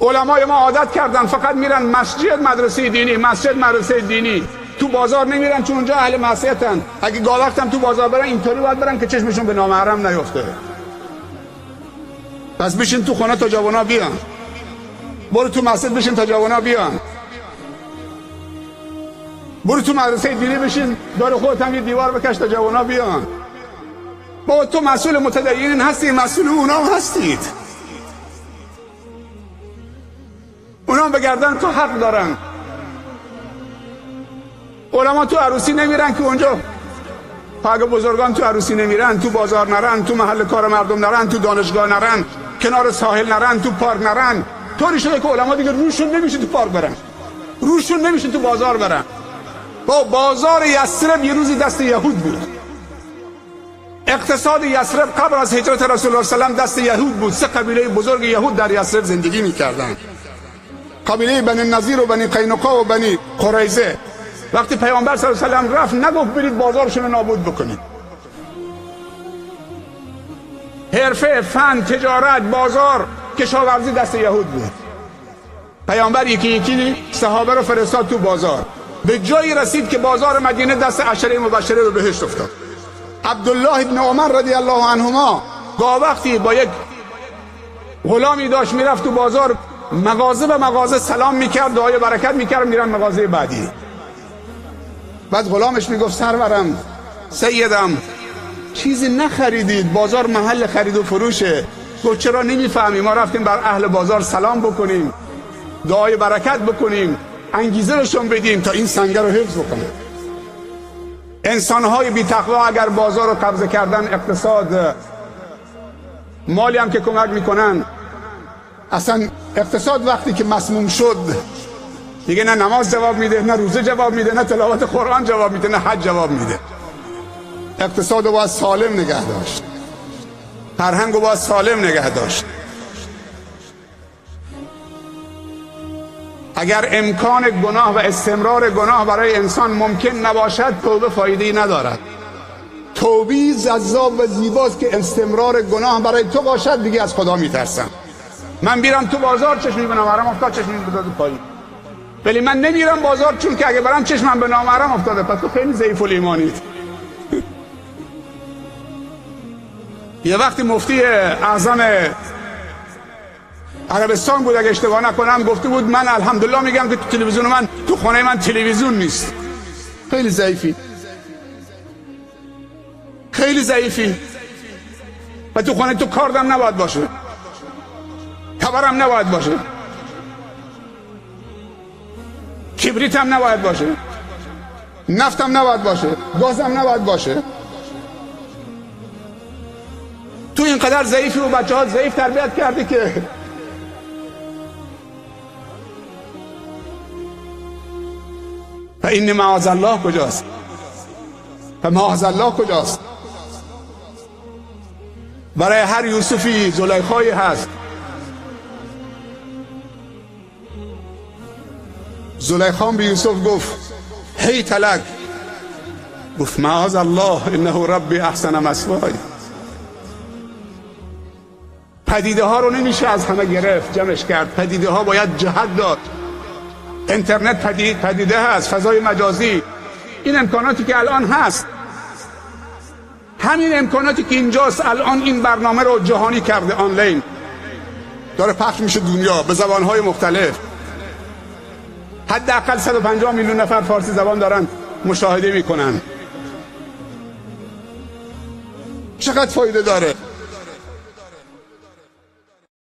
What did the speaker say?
علمای ما عادت کردن فقط میرن مسجد مدرسه دینی، مسجد مدرسه دینی، تو بازار نمیرن چون اونجا اهل معصیتن. اگه گاه وقت هم تو بازار برن اینطوری باید برن که چشمشون به نامحرم نیفته. پس بشین تو خونه تا جوانا بیان، برو تو مسجد بشین تا جوانا بیان، برو تو مدرسه دینی بشین دور خودت هم یه دیوار بکش تا جوانا بیان. با تو مسئول متدینین هستی، مسئول اونا هم هستید. اونا هم بگردن تو حق دارن. علما تو عروسی نمیرن که اونجا، اگه بزرگان تو عروسی نمیرن، تو بازار نرن، تو محل کار مردم نرن، تو دانشگاه نرن، کنار ساحل نرن، تو پارک نرن، طوری شده که علما دیگه روشون نمیشه تو پارک برن، روشون نمیشه تو بازار برن. با بازار یثرب یه روزی دست یهود بود. اقتصاد یثرب قبل از هجرت رسول الله صلی الله علیه و دست یهود بود. 3 قبیله بزرگ یهود در یثرب زندگی میکردن، قبیله بنی نظیر و بنی قینقاع و بنی قریظه. وقتی پیامبر صلی الله علیه و سلم رفت نگفت برید بازارشون رو نابود بکنید. حرفه، فن، تجارت، بازار، کشاورزی دست یهود بود. پیامبر یکی یکی صحابه رو فرستاد تو بازار. به جایی رسید که بازار مدینه دست 10 مبشره به بهشت افتاد. عبدالله ابن عمر رضی الله عنهما گاه وقتی با یک غلامی داشت میرفت تو بازار، مغازه به مغازه سلام میکرد، دعای برکت میکرد، میرن مغازه بعدی. بعد غلامش میگفت سرورم، سیدم، چیزی نخریدید؟ بازار محل خرید و فروشه. گفت چرا نمیفهمی؟ ما رفتیم بر اهل بازار سلام بکنیم، دعای برکت بکنیم، انگیزه روشون بدیم تا این سنگر رو حفظ بکنه. انسانهای بی تقوا اگر بازار رو قبضه کردن، اقتصاد، مالی هم که کمک میکنن، اصلا اقتصاد وقتی که مسموم شد دیگه نه نماز جواب میده، نه روزه جواب میده، نه تلاوت قرآن جواب میده، نه حج جواب میده. اقتصاد رو باید سالم نگه داشت، فرهنگ رو باید سالم نگه داشت. اگر امکان گناه و استمرار گناه برای انسان ممکن نباشد، توبه فایده‌ای ندارد. توبه جذاب و زیباست که استمرار گناه برای تو باشد. دیگه از خدا میترسم. من میرم تو بازار چشمی به نامحرم افتاد، چشمی بداد پایین، ولی من نمیرم بازار چون که اگه برم چشمم به نامحرم افتاده. پس تو خیلی ضعیف الایمانید. یه وقتی مفتی اعظم عربستان بود، اگه اشتباه نکنم، گفته بود من الحمدلله میگم که تو تلویزیون من، تو خونه من تلویزیون نیست. خیلی ضعیفی، خیلی ضعیفی. و تو خونه تو کاردم نباید باشه، تبرم نباید باشه، کبریتم نباید باشه، نفتم نباید باشه، گازم نباید باشه. تو اینقدر ضعیفی و بچه ها ضعیف تربیت کردی که و این معاذ الله کجاست؟ و معاذ الله کجاست؟ برای هر یوسفی زلیخایی هست. زلیخا به یوسف گفت هی تلک، گفت معاذ الله انه ربی احسن مثوای. پدیده ها رو نمیشه از همه گرفت، جمعش کرد. پدیده ها باید جهت داد. اینترنت پدیده هست، فضای مجازی، این امکاناتی که الان هست، همین امکاناتی که اینجاست الان این برنامه رو جهانی کرده، آنلاین داره پخش میشه دنیا به زبانهای مختلف. حداقل 150 میلیون نفر فارسی زبان دارن مشاهده میکنن. چقدر فایده داره.